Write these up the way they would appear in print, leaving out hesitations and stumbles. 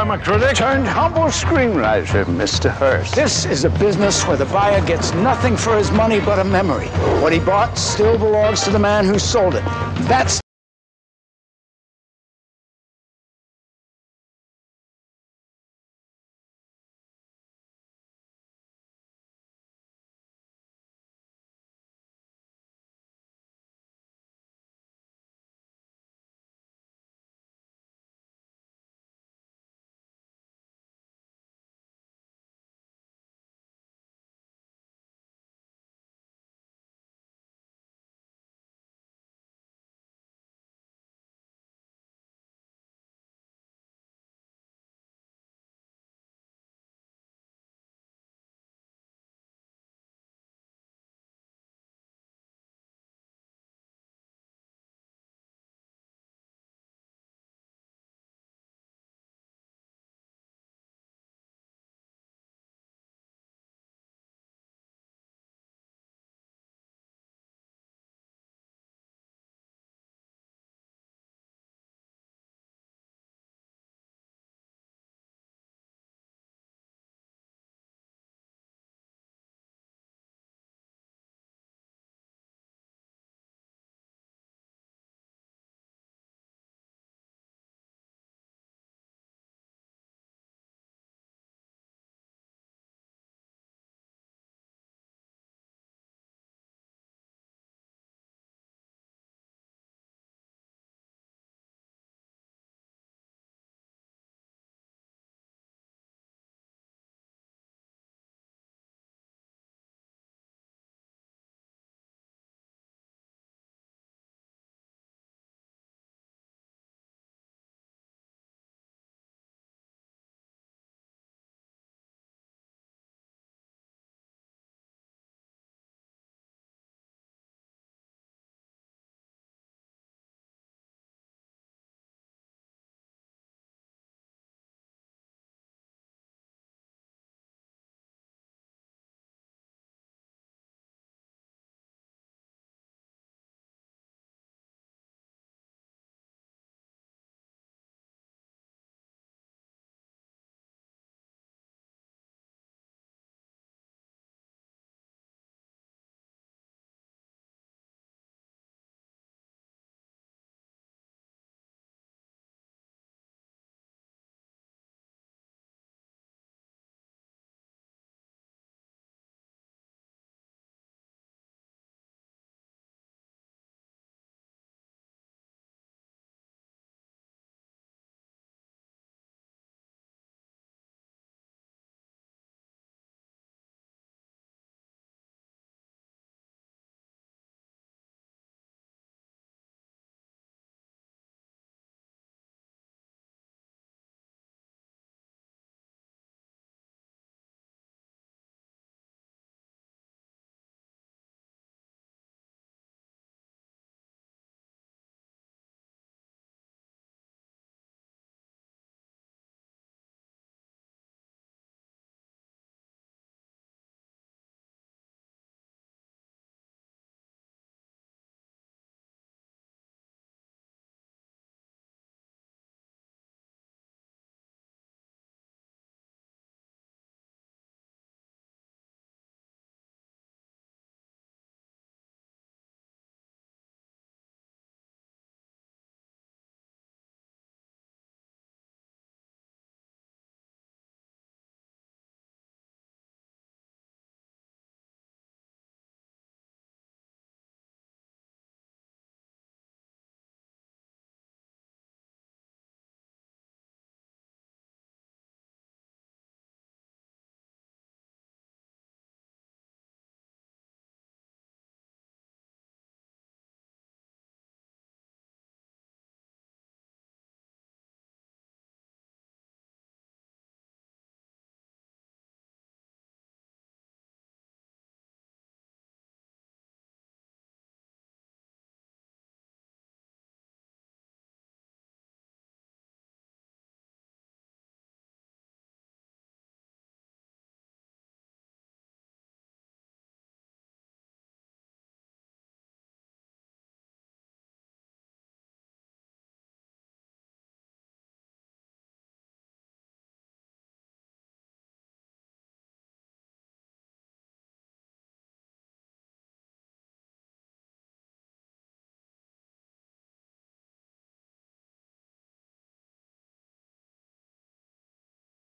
I'm a critic. Turned humble screenwriter, Mr. Hurst. This is a business where the buyer gets nothing for his money but a memory. What he bought still belongs to the man who sold it. That's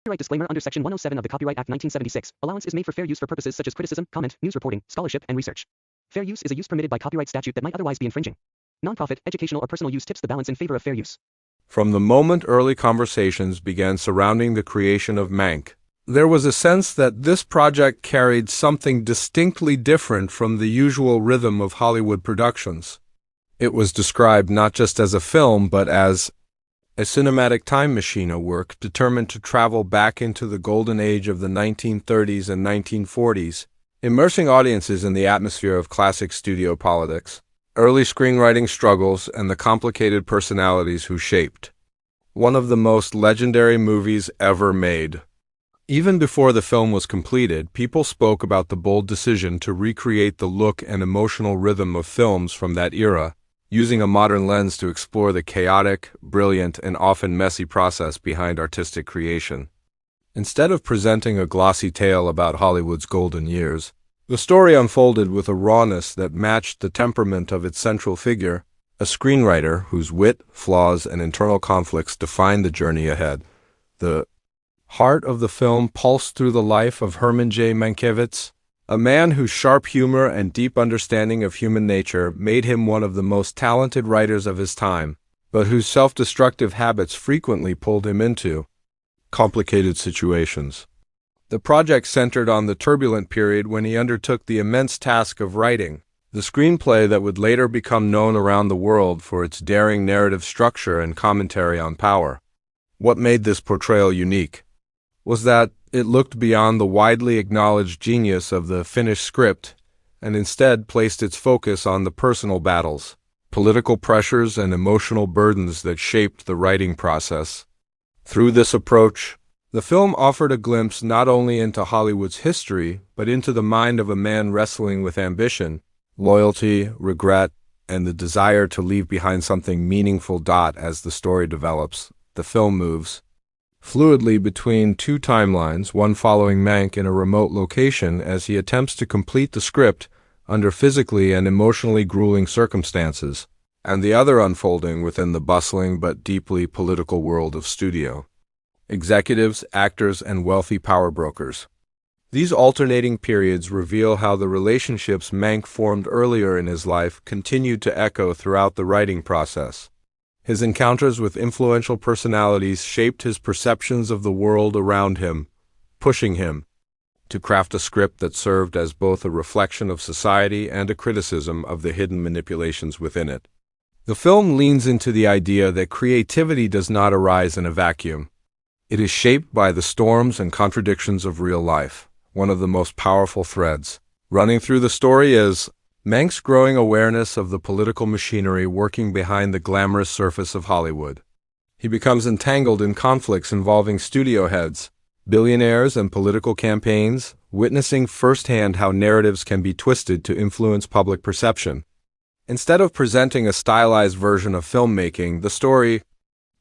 Copyright disclaimer under Section 107 of the Copyright Act 1976. Allowance is made for fair use for purposes such as criticism, comment, news reporting, scholarship, and research. Fair use is a use permitted by copyright statute that might otherwise be infringing. Nonprofit, educational, or personal use tips the balance in favor of fair use. From the moment early conversations began surrounding the creation of Mank, there was a sense that this project carried something distinctly different from the usual rhythm of Hollywood productions. It was described not just as a film, but as a cinematic time machine, a work determined to travel back into the golden age of the 1930s and 1940s, immersing audiences in the atmosphere of classic studio politics, early screenwriting struggles, and the complicated personalities who shaped one of the most legendary movies ever made. Even before the film was completed, people spoke about the bold decision to recreate the look and emotional rhythm of films from that era, using a modern lens to explore the chaotic, brilliant, and often messy process behind artistic creation. Instead of presenting a glossy tale about Hollywood's golden years, the story unfolded with a rawness that matched the temperament of its central figure, a screenwriter whose wit, flaws, and internal conflicts defined the journey ahead. The heart of the film pulsed through the life of Herman J. Mankiewicz, a man whose sharp humor and deep understanding of human nature made him one of the most talented writers of his time, but whose self-destructive habits frequently pulled him into complicated situations. The project centered on the turbulent period when he undertook the immense task of writing the screenplay that would later become known around the world for its daring narrative structure and commentary on power. What made this portrayal unique was that it looked beyond the widely acknowledged genius of the finished script and instead placed its focus on the personal battles, political pressures, and emotional burdens that shaped the writing process. Through this approach, the film offered a glimpse not only into Hollywood's history, but into the mind of a man wrestling with ambition, loyalty, regret, and the desire to leave behind something meaningful. As the story develops, the film moves fluidly between two timelines, one following Mank in a remote location as he attempts to complete the script under physically and emotionally grueling circumstances, and the other unfolding within the bustling but deeply political world of studio executives, actors, and wealthy power brokers. These alternating periods reveal how the relationships Mank formed earlier in his life continued to echo throughout the writing process. His encounters with influential personalities shaped his perceptions of the world around him, pushing him to craft a script that served as both a reflection of society and a criticism of the hidden manipulations within it. The film leans into the idea that creativity does not arise in a vacuum. It is shaped by the storms and contradictions of real life. One of the most powerful threads running through the story is Mank's growing awareness of the political machinery working behind the glamorous surface of Hollywood. He becomes entangled in conflicts involving studio heads, billionaires, and political campaigns, witnessing firsthand how narratives can be twisted to influence public perception. Instead of presenting a stylized version of filmmaking, the story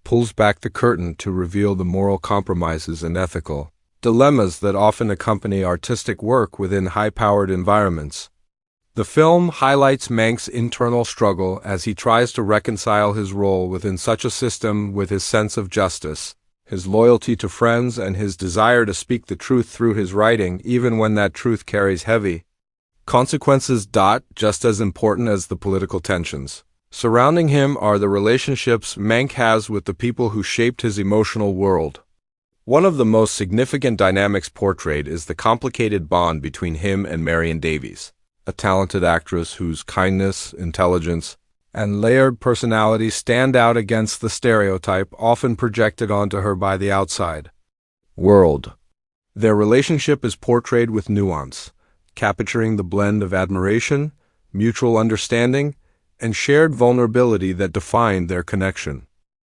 pulls back the curtain to reveal the moral compromises and ethical dilemmas that often accompany artistic work within high-powered environments. The film highlights Mank's internal struggle as he tries to reconcile his role within such a system with his sense of justice, his loyalty to friends, and his desire to speak the truth through his writing, even when that truth carries heavy consequences. Just as important as the political tensions surrounding him are the relationships Mank has with the people who shaped his emotional world. One of the most significant dynamics portrayed is the complicated bond between him and Marion Davies, a talented actress whose kindness, intelligence, and layered personality stand out against the stereotype often projected onto her by the outside world. Their relationship is portrayed with nuance, capturing the blend of admiration, mutual understanding, and shared vulnerability that defined their connection.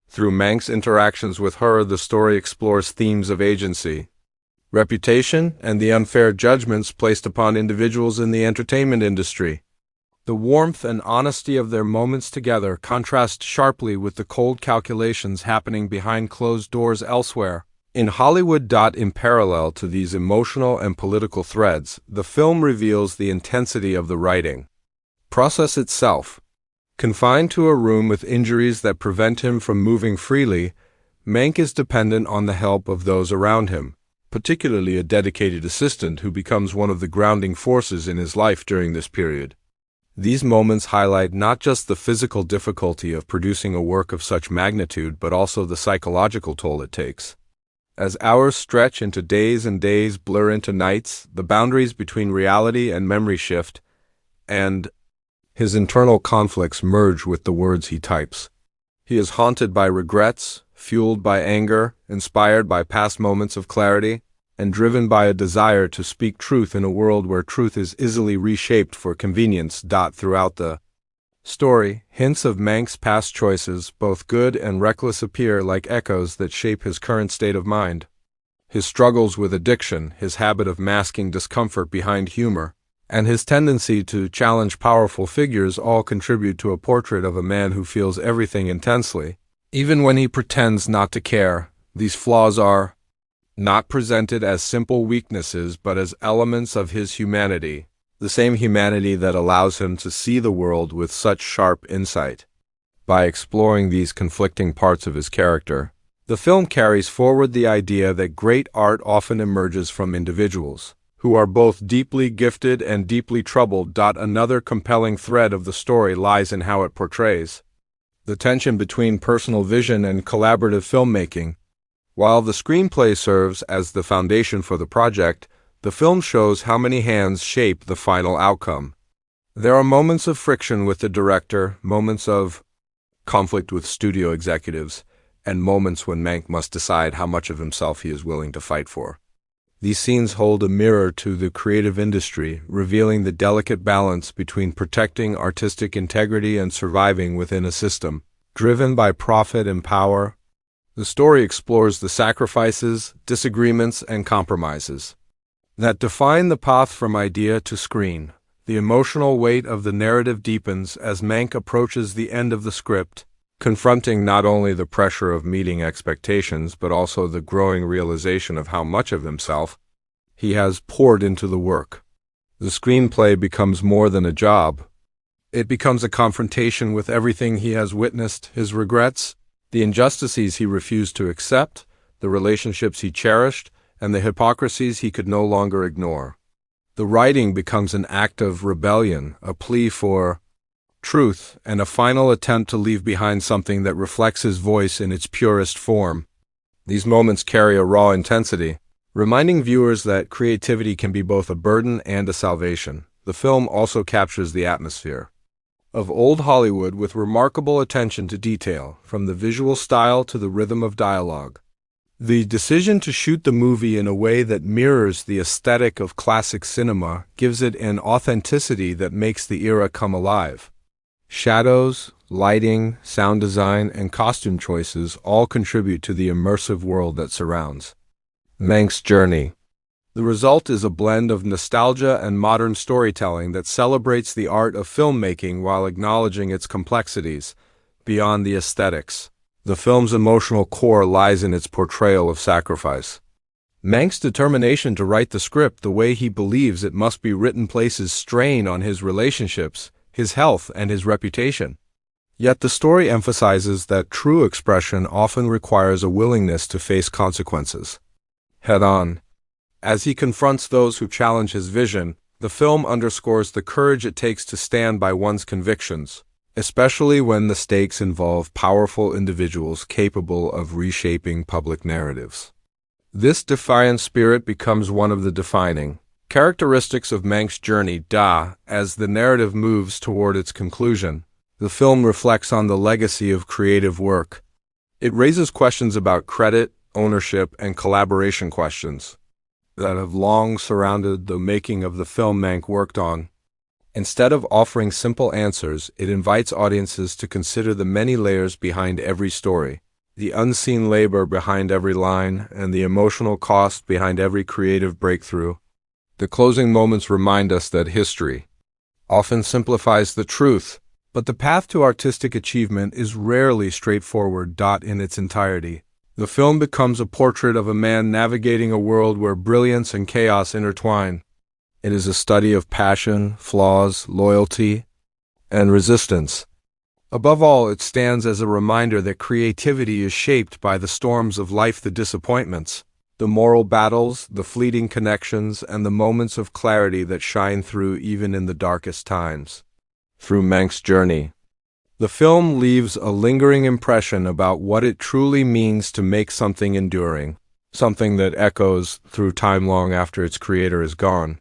Through Mank's interactions with her, the story explores themes of agency, reputation, and the unfair judgments placed upon individuals in the entertainment industry. The warmth and honesty of their moments together contrast sharply with the cold calculations happening behind closed doors elsewhere in Hollywood. In parallel to these emotional and political threads, the film reveals the intensity of the writing process itself. Confined to a room with injuries that prevent him from moving freely, Mank is dependent on the help of those around him, particularly a dedicated assistant who becomes one of the grounding forces in his life during this period. These moments highlight not just the physical difficulty of producing a work of such magnitude, but also the psychological toll it takes. As hours stretch into days and days blur into nights, the boundaries between reality and memory shift, and his internal conflicts merge with the words he types. He is haunted by regrets, fueled by anger, inspired by past moments of clarity, and driven by a desire to speak truth in a world where truth is easily reshaped for convenience. Throughout the story, hints of Mank's past choices, both good and reckless, appear like echoes that shape his current state of mind. His struggles with addiction, his habit of masking discomfort behind humor, and his tendency to challenge powerful figures all contribute to a portrait of a man who feels everything intensely, even when he pretends not to care. These flaws are not presented as simple weaknesses but as elements of his humanity, the same humanity that allows him to see the world with such sharp insight. By exploring these conflicting parts of his character, the film carries forward the idea that great art often emerges from individuals who are both deeply gifted and deeply troubled. Another compelling thread of the story lies in how it portrays the tension between personal vision and collaborative filmmaking. While the screenplay serves as the foundation for the project, the film shows how many hands shape the final outcome. There are moments of friction with the director, moments of conflict with studio executives, and moments when Mank must decide how much of himself he is willing to fight for. These scenes hold a mirror to the creative industry, revealing the delicate balance between protecting artistic integrity and surviving within a system driven by profit and power. The story explores the sacrifices, disagreements, and compromises that define the path from idea to screen. The emotional weight of the narrative deepens as Mank approaches the end of the script, confronting not only the pressure of meeting expectations but also the growing realization of how much of himself he has poured into the work. The screenplay becomes more than a job. It becomes a confrontation with everything he has witnessed, his regrets, the injustices he refused to accept, the relationships he cherished, and the hypocrisies he could no longer ignore. The writing becomes an act of rebellion, a plea for truth, and a final attempt to leave behind something that reflects his voice in its purest form. These moments carry a raw intensity, reminding viewers that creativity can be both a burden and a salvation. The film also captures the atmosphere of old Hollywood with remarkable attention to detail, from the visual style to the rhythm of dialogue. The decision to shoot the movie in a way that mirrors the aesthetic of classic cinema gives it an authenticity that makes the era come alive. Shadows, lighting, sound design, and costume choices all contribute to the immersive world that surrounds Mank's journey. The result is a blend of nostalgia and modern storytelling that celebrates the art of filmmaking while acknowledging its complexities beyond the aesthetics. The film's emotional core lies in its portrayal of sacrifice. Mank's determination to write the script the way he believes it must be written places strain on his relationships, his health, and his reputation. Yet the story emphasizes that true expression often requires a willingness to face consequences head-on. As he confronts those who challenge his vision, the film underscores the courage it takes to stand by one's convictions, especially when the stakes involve powerful individuals capable of reshaping public narratives. This defiant spirit becomes one of the defining characteristics of Mank's journey. As the narrative moves toward its conclusion, the film reflects on the legacy of creative work. It raises questions about credit, ownership, and collaboration, questions that have long surrounded the making of the film Mank worked on. Instead of offering simple answers, it invites audiences to consider the many layers behind every story, the unseen labor behind every line, and the emotional cost behind every creative breakthrough. The closing moments remind us that history often simplifies the truth, but the path to artistic achievement is rarely straightforward. In its entirety, the film becomes a portrait of a man navigating a world where brilliance and chaos intertwine. It is a study of passion, flaws, loyalty, and resistance, Above all, it stands as a reminder that creativity is shaped by the storms of life, the disappointments, the moral battles, the fleeting connections, and the moments of clarity that shine through even in the darkest times. Through Mank's journey, the film leaves a lingering impression about what it truly means to make something enduring, something that echoes through time long after its creator is gone.